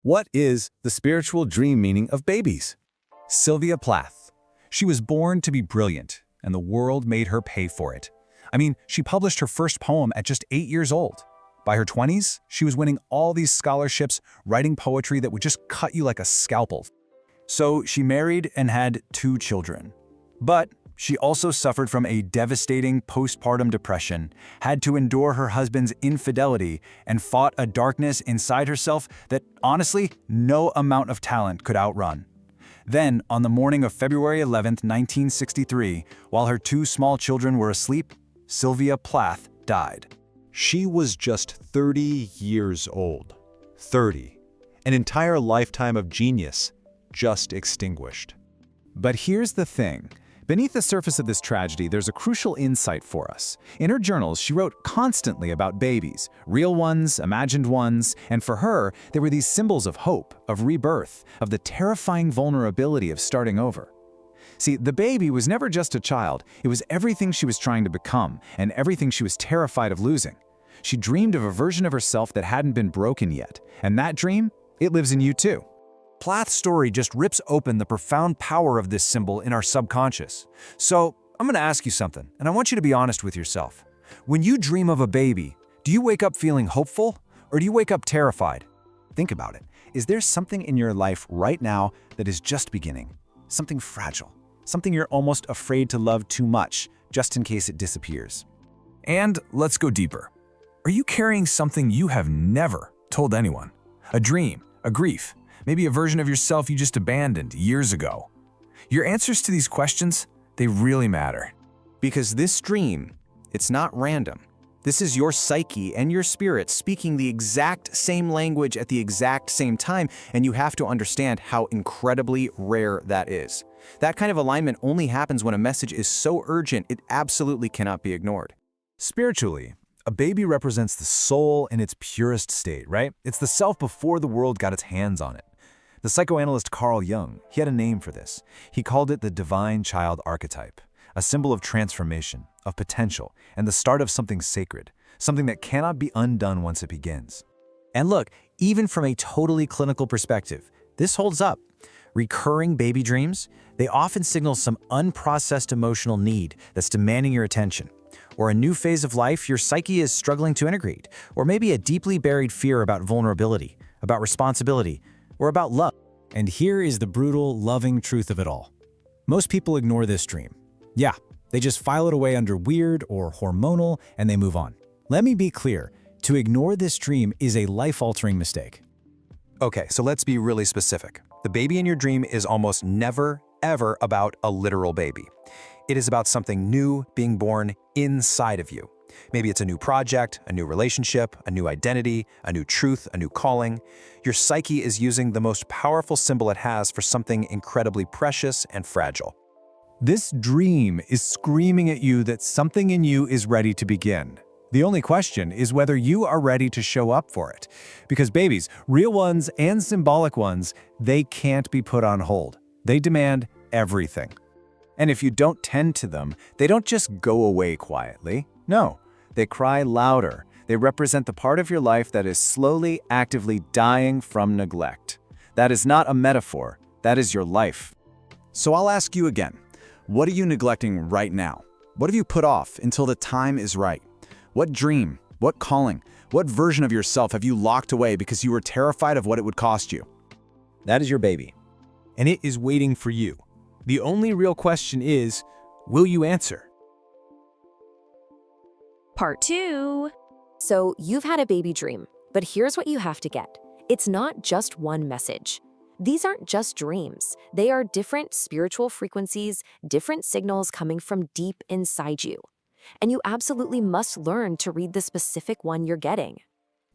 What is the spiritual dream meaning of babies? Sylvia Plath. She was born to be brilliant, and the world made her pay for it. I mean, she published her first poem at just 8 years old. By her 20s, she was winning all these scholarships, writing poetry that would just cut you like a scalpel. So she married and had 2 children. But she also suffered from a devastating postpartum depression, had to endure her husband's infidelity, and fought a darkness inside herself that, honestly, no amount of talent could outrun. Then, on the morning of February 11, 1963, while her 2 small children were asleep, Sylvia Plath died. She was just 30 years old. 30. An entire lifetime of genius just extinguished. But here's the thing. Beneath the surface of this tragedy, there's a crucial insight for us. In her journals, she wrote constantly about babies, real ones, imagined ones, and for her, they were these symbols of hope, of rebirth, of the terrifying vulnerability of starting over. See, the baby was never just a child, it was everything she was trying to become, and everything she was terrified of losing. She dreamed of a version of herself that hadn't been broken yet, and that dream, it lives in you too. Plath's story just rips open the profound power of this symbol in our subconscious. So, I'm going to ask you something, and I want you to be honest with yourself. When you dream of a baby, do you wake up feeling hopeful, or do you wake up terrified? Think about it. Is there something in your life right now that is just beginning? Something fragile? Something you're almost afraid to love too much, just in case it disappears? And let's go deeper. Are you carrying something you have never told anyone? A dream, a grief, maybe a version of yourself you just abandoned years ago? Your answers to these questions, they really matter. Because this dream, it's not random. This is your psyche and your spirit speaking the exact same language at the exact same time, and you have to understand how incredibly rare that is. That kind of alignment only happens when a message is so urgent it absolutely cannot be ignored. Spiritually, a baby represents the soul in its purest state, right? It's the self before the world got its hands on it. The psychoanalyst Carl Jung, he had a name for this. He called it the divine child archetype, a symbol of transformation, of potential, and the start of something sacred, something that cannot be undone once it begins. And look, even from a totally clinical perspective, this holds up. Recurring baby dreams, they often signal some unprocessed emotional need that's demanding your attention, or a new phase of life your psyche is struggling to integrate, or maybe a deeply buried fear about vulnerability, about responsibility, or about love. And here is the brutal, loving truth of it all. Most people ignore this dream. Yeah, they just file it away under weird or hormonal, and they move on. Let me be clear, to ignore this dream is a life-altering mistake. Okay, so let's be really specific. The baby in your dream is almost never, ever about a literal baby. It is about something new being born inside of you. Maybe it's a new project, a new relationship, a new identity, a new truth, a new calling. Your psyche is using the most powerful symbol it has for something incredibly precious and fragile. This dream is screaming at you that something in you is ready to begin. The only question is whether you are ready to show up for it. Because babies, real ones and symbolic ones, they can't be put on hold. They demand everything. And if you don't tend to them, they don't just go away quietly. No, they cry louder. They represent the part of your life that is slowly, actively dying from neglect. That is not a metaphor. That is your life. So I'll ask you again, what are you neglecting right now? What have you put off until the time is right? What dream, what calling, what version of yourself have you locked away because you were terrified of what it would cost you? That is your baby, and it is waiting for you. The only real question is, will you answer? Part 2. So you've had a baby dream, but here's what you have to get. It's not just one message. These aren't just dreams. They are different spiritual frequencies, different signals coming from deep inside you. And you absolutely must learn to read the specific one you're getting.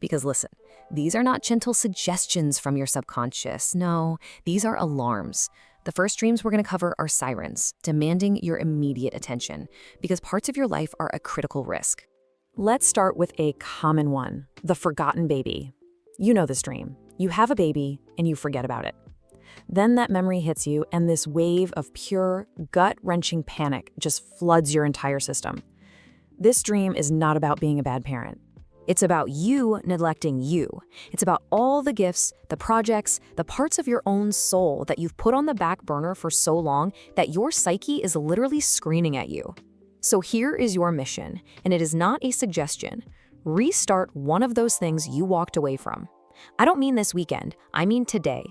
Because listen, these are not gentle suggestions from your subconscious. No, these are alarms. The first dreams we're going to cover are sirens, demanding your immediate attention, because parts of your life are a critical risk. Let's start with a common one, the forgotten baby. You know this dream. You have a baby and you forget about it. Then that memory hits you and this wave of pure, gut-wrenching panic just floods your entire system. This dream is not about being a bad parent. It's about you neglecting you. It's about all the gifts, the projects, the parts of your own soul that you've put on the back burner for so long that your psyche is literally screaming at you. So here is your mission, and it is not a suggestion. Restart one of those things you walked away from. I don't mean this weekend, I mean today.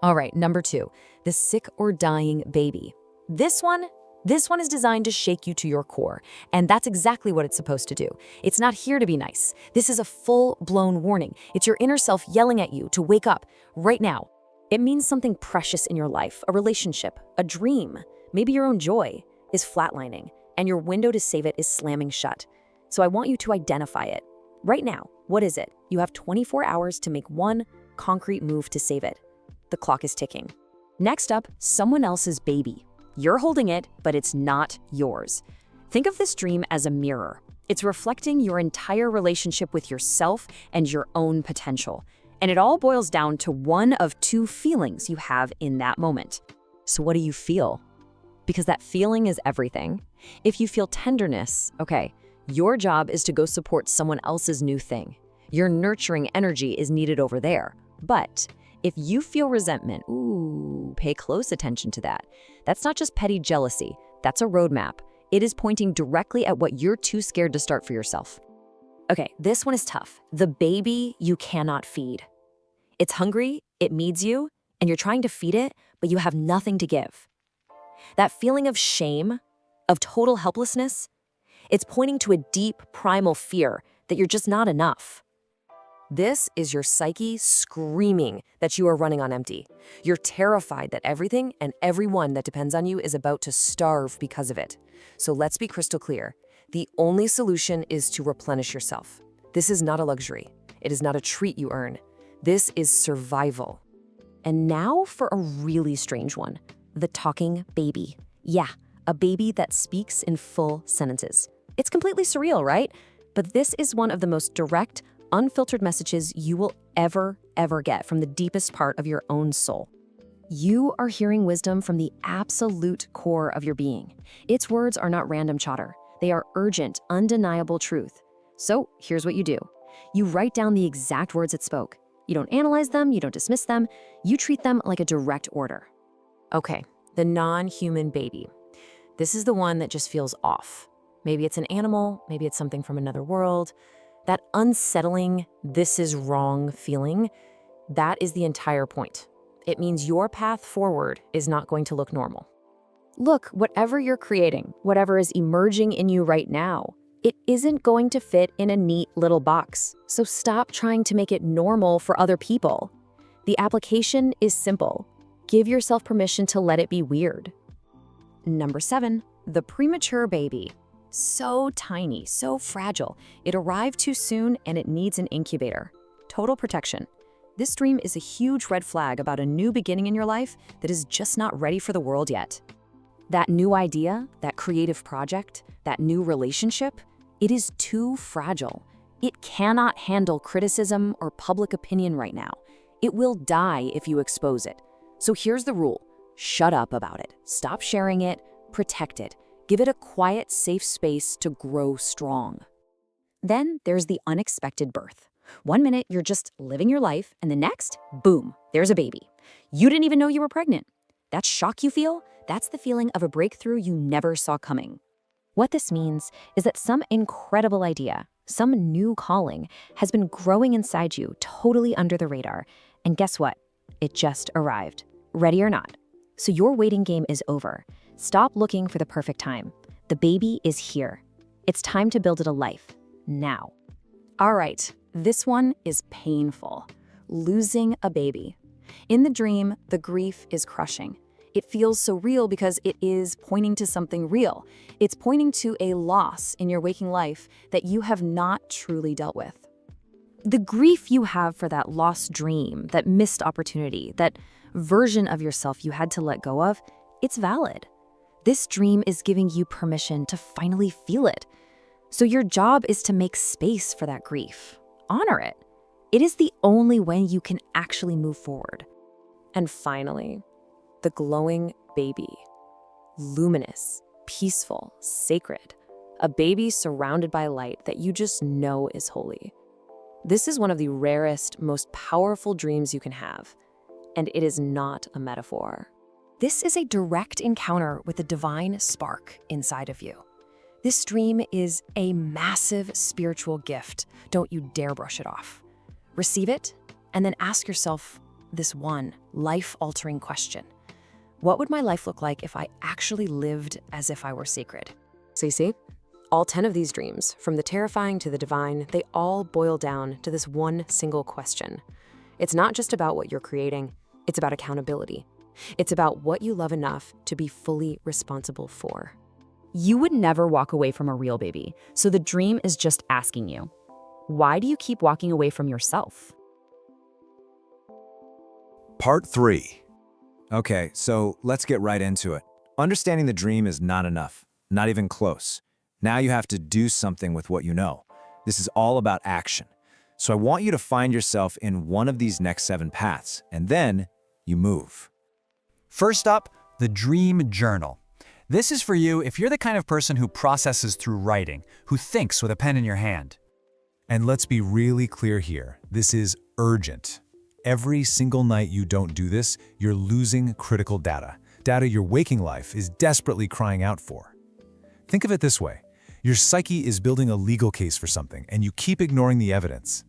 All right, number 2, the sick or dying baby. This one is designed to shake you to your core, and that's exactly what it's supposed to do. It's not here to be nice. This is a full-blown warning. It's your inner self yelling at you to wake up right now. It means something precious in your life, a relationship, a dream, maybe your own joy, is flatlining, and your window to save it is slamming shut. So I want you to identify it. Right now, what is it? You have 24 hours to make one concrete move to save it. The clock is ticking. Next up, someone else's baby. You're holding it, but it's not yours. Think of this dream as a mirror. It's reflecting your entire relationship with yourself and your own potential. And it all boils down to one of 2 feelings you have in that moment. So what do you feel? Because that feeling is everything. If you feel tenderness, okay, your job is to go support someone else's new thing. Your nurturing energy is needed over there. But if you feel resentment, pay close attention to that. That's not just petty jealousy, that's a roadmap. It is pointing directly at what you're too scared to start for yourself. Okay, this one is tough. The baby you cannot feed. It's hungry, it needs you, and you're trying to feed it, but you have nothing to give. That feeling of shame, of total helplessness, it's pointing to a deep, primal fear that you're just not enough. This is your psyche screaming that you are running on empty. You're terrified that everything and everyone that depends on you is about to starve because of it. So let's be crystal clear. The only solution is to replenish yourself. This is not a luxury. It is not a treat you earn. This is survival. And now for a really strange one. The talking baby. Yeah, a baby that speaks in full sentences. It's completely surreal, right? But this is one of the most direct, unfiltered messages you will ever get from the deepest part of your own soul. You are hearing wisdom from the absolute core of your being. Its words are not random chatter. They are urgent, undeniable truth. So here's what you do. You write down the exact words it spoke. You don't analyze them, you don't dismiss them, you treat them like a direct order. Okay, the non-human baby. This is the one that just feels off. Maybe it's an animal, maybe it's something from another world. That unsettling, this is wrong feeling, that is the entire point. It means your path forward is not going to look normal. Look, whatever you're creating, whatever is emerging in you right now, it isn't going to fit in a neat little box. So stop trying to make it normal for other people. The application is simple. Give yourself permission to let it be weird. Number 7, the premature baby. So tiny, so fragile. It arrived too soon and it needs an incubator. Total protection. This dream is a huge red flag about a new beginning in your life that is just not ready for the world yet. That new idea, that creative project, that new relationship, it is too fragile. It cannot handle criticism or public opinion right now. It will die if you expose it. So here's the rule. Shut up about it. Stop sharing it. Protect it. Give it a quiet, safe space to grow strong. Then there's the unexpected birth. One minute, you're just living your life, and the next, boom, there's a baby. You didn't even know you were pregnant. That shock you feel, that's the feeling of a breakthrough you never saw coming. What this means is that some incredible idea, some new calling, has been growing inside you totally under the radar. And guess what? It just arrived. Ready or not. So your waiting game is over. Stop looking for the perfect time. The baby is here. It's time to build it a life, now. All right, this one is painful. Losing a baby. In the dream, the grief is crushing. It feels so real because it is pointing to something real. It's pointing to a loss in your waking life that you have not truly dealt with. The grief you have for that lost dream, that missed opportunity, that version of yourself you had to let go of, it's valid. This dream is giving you permission to finally feel it. So your job is to make space for that grief. Honor it. It is the only way you can actually move forward. And finally, the glowing baby. Luminous, peaceful, sacred. A baby surrounded by light that you just know is holy. This is one of the rarest, most powerful dreams you can have, and it is not a metaphor. This is a direct encounter with the divine spark inside of you. This dream is a massive spiritual gift. Don't you dare brush it off. Receive it, and then ask yourself this one life-altering question. What would my life look like if I actually lived as if I were sacred? So you see, all 10 of these dreams, from the terrifying to the divine, they all boil down to this one single question. It's not just about what you're creating, it's about accountability. It's about what you love enough to be fully responsible for. You would never walk away from a real baby, so the dream is just asking you, why do you keep walking away from yourself? Part 3. Okay, so let's get right into it. Understanding the dream is not enough, not even close. Now you have to do something with what you know. This is all about action. So I want you to find yourself in one of these next 7 paths, and then you move. First up, the dream journal. This is for you if you're the kind of person who processes through writing, who thinks with a pen in your hand. And let's be really clear here. This is urgent. Every single night you don't do this, you're losing critical data. Data your waking life is desperately crying out for. Think of it this way. Your psyche is building a legal case for something, and you keep ignoring the evidence.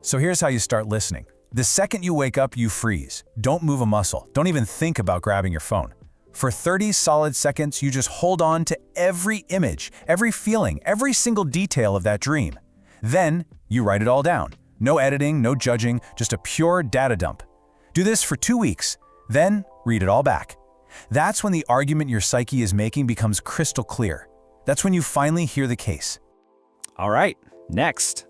So here's how you start listening. The second you wake up, you freeze. Don't move a muscle. Don't even think about grabbing your phone. For 30 solid seconds, you just hold on to every image, every feeling, every single detail of that dream. Then, you write it all down. No editing, no judging, just a pure data dump. Do this for 2 weeks, then read it all back. That's when the argument your psyche is making becomes crystal clear. That's when you finally hear the case. All right, next.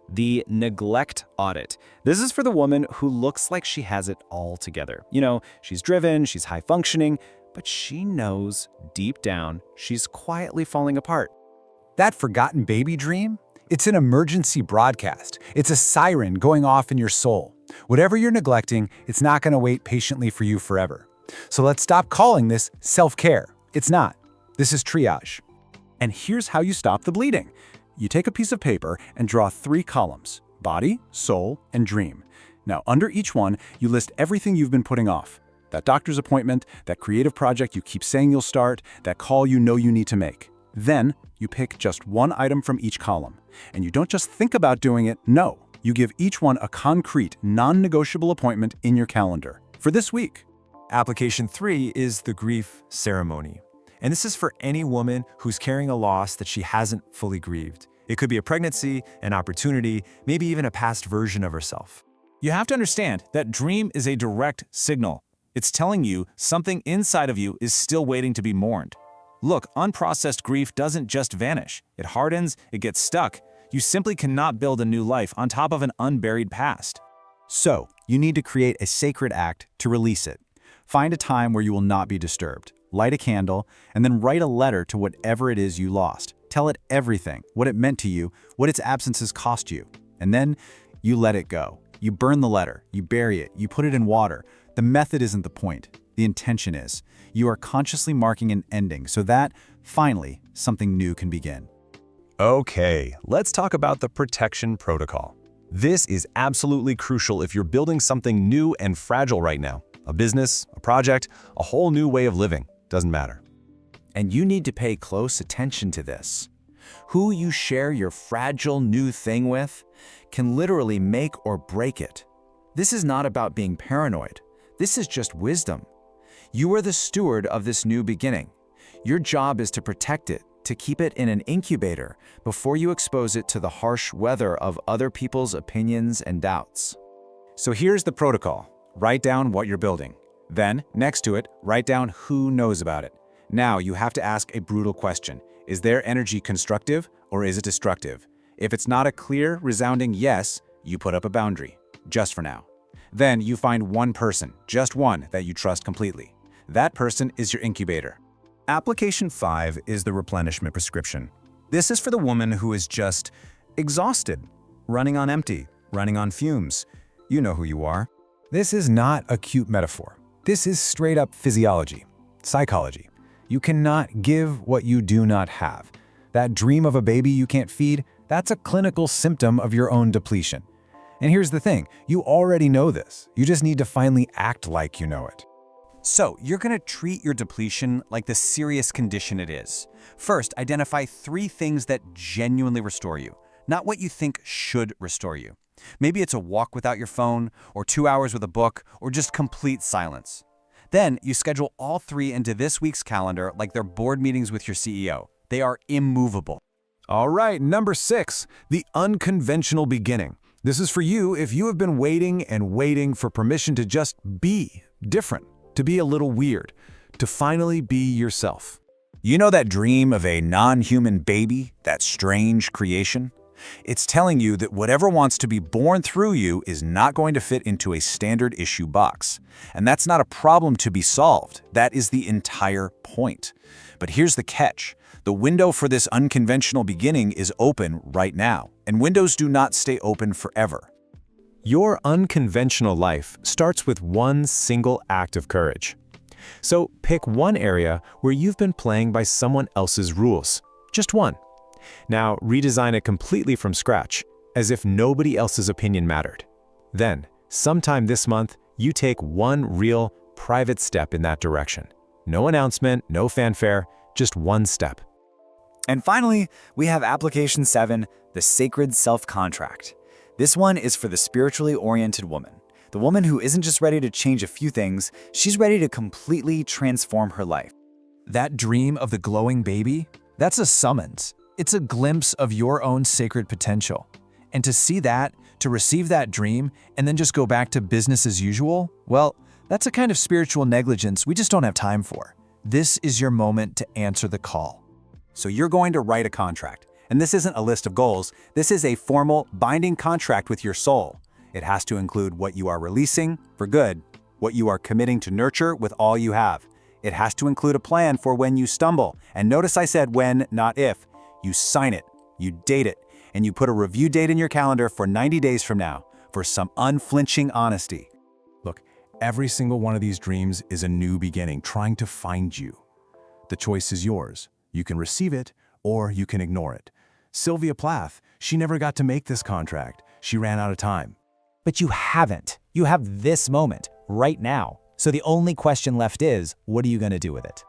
The neglect audit. This is for the woman who looks like she has it all together. You know, she's driven, she's high functioning, but she knows deep down she's quietly falling apart. That forgotten baby dream? It's an emergency broadcast. It's a siren going off in your soul. Whatever you're neglecting, it's not going to wait patiently for you forever. So let's stop calling this self-care. It's not. This is triage. And here's how you stop the bleeding. You take a piece of paper and draw 3 columns: body, soul, and dream. Now, under each one, you list everything you've been putting off. That doctor's appointment, that creative project you keep saying you'll start, that call you know you need to make. Then, you pick just one item from each column. And you don't just think about doing it, no. You give each one a concrete, non-negotiable appointment in your calendar for this week. Application 3 is the grief ceremony. And this is for any woman who's carrying a loss that she hasn't fully grieved. It could be a pregnancy, an opportunity, maybe even a past version of herself. You have to understand that dream is a direct signal. It's telling you something inside of you is still waiting to be mourned. Look, unprocessed grief doesn't just vanish. It hardens, it gets stuck. You simply cannot build a new life on top of an unburied past. So, you need to create a sacred act to release it. Find a time where you will not be disturbed. Light a candle, and then write a letter to whatever it is you lost. Tell it everything, what it meant to you, what its absences cost you. And then you let it go. You burn the letter, you bury it, you put it in water. The method isn't the point. The intention is. You are consciously marking an ending so that, finally, something new can begin. Okay, let's talk about the protection protocol. This is absolutely crucial if you're building something new and fragile right now. A business, a project, a whole new way of living. Doesn't matter. And you need to pay close attention to this. Who you share your fragile new thing with can literally make or break it. This is not about being paranoid. This is just wisdom. You are the steward of this new beginning. Your job is to protect it, to keep it in an incubator before you expose it to the harsh weather of other people's opinions and doubts. So here's the protocol. Write down what you're building. Then, next to it, write down who knows about it. Now you have to ask a brutal question. Is their energy constructive or is it destructive? If it's not a clear, resounding yes, you put up a boundary, just for now. Then you find one person, just one, that you trust completely. That person is your incubator. Application 5 is the replenishment prescription. This is for the woman who is just exhausted, running on empty, running on fumes. You know who you are. This is not a cute metaphor. This is straight up physiology, psychology. You cannot give what you do not have. That dream of a baby you can't feed, that's a clinical symptom of your own depletion. And here's the thing, you already know this. You just need to finally act like you know it. So, you're going to treat your depletion like the serious condition it is. First, identify 3 things that genuinely restore you, not what you think should restore you. Maybe it's a walk without your phone, or 2 hours with a book, or just complete silence. Then, you schedule all 3 into this week's calendar like they're board meetings with your CEO. They are immovable. All right, number 6, the unconventional beginning. This is for you if you have been waiting and waiting for permission to just be different, to be a little weird, to finally be yourself. You know that dream of a non-human baby, that strange creation? It's telling you that whatever wants to be born through you is not going to fit into a standard issue box. And that's not a problem to be solved. That is the entire point. But here's the catch. The window for this unconventional beginning is open right now, and windows do not stay open forever. Your unconventional life starts with one single act of courage. So pick one area where you've been playing by someone else's rules. Just one. Now redesign it completely from scratch, as if nobody else's opinion mattered. Then, sometime this month, you take one real, private step in that direction. No announcement, no fanfare, just one step. And finally, we have application 7, the sacred self-contract. This one is for the spiritually oriented woman. The woman who isn't just ready to change a few things, she's ready to completely transform her life. That dream of the glowing baby? That's a summons. It's a glimpse of your own sacred potential. And to see that, to receive that dream, and then just go back to business as usual, well, that's a kind of spiritual negligence we just don't have time for. This is your moment to answer the call. So you're going to write a contract. And this isn't a list of goals. This is a formal, binding contract with your soul. It has to include what you are releasing for good, what you are committing to nurture with all you have. It has to include a plan for when you stumble. And notice I said when, not if. You sign it, you date it, and you put a review date in your calendar for 90 days from now for some unflinching honesty. Look, every single one of these dreams is a new beginning, trying to find you. The choice is yours. You can receive it, or you can ignore it. Sylvia Plath, she never got to make this contract. She ran out of time. But you haven't. You have this moment, right now. So the only question left is, what are you going to do with it?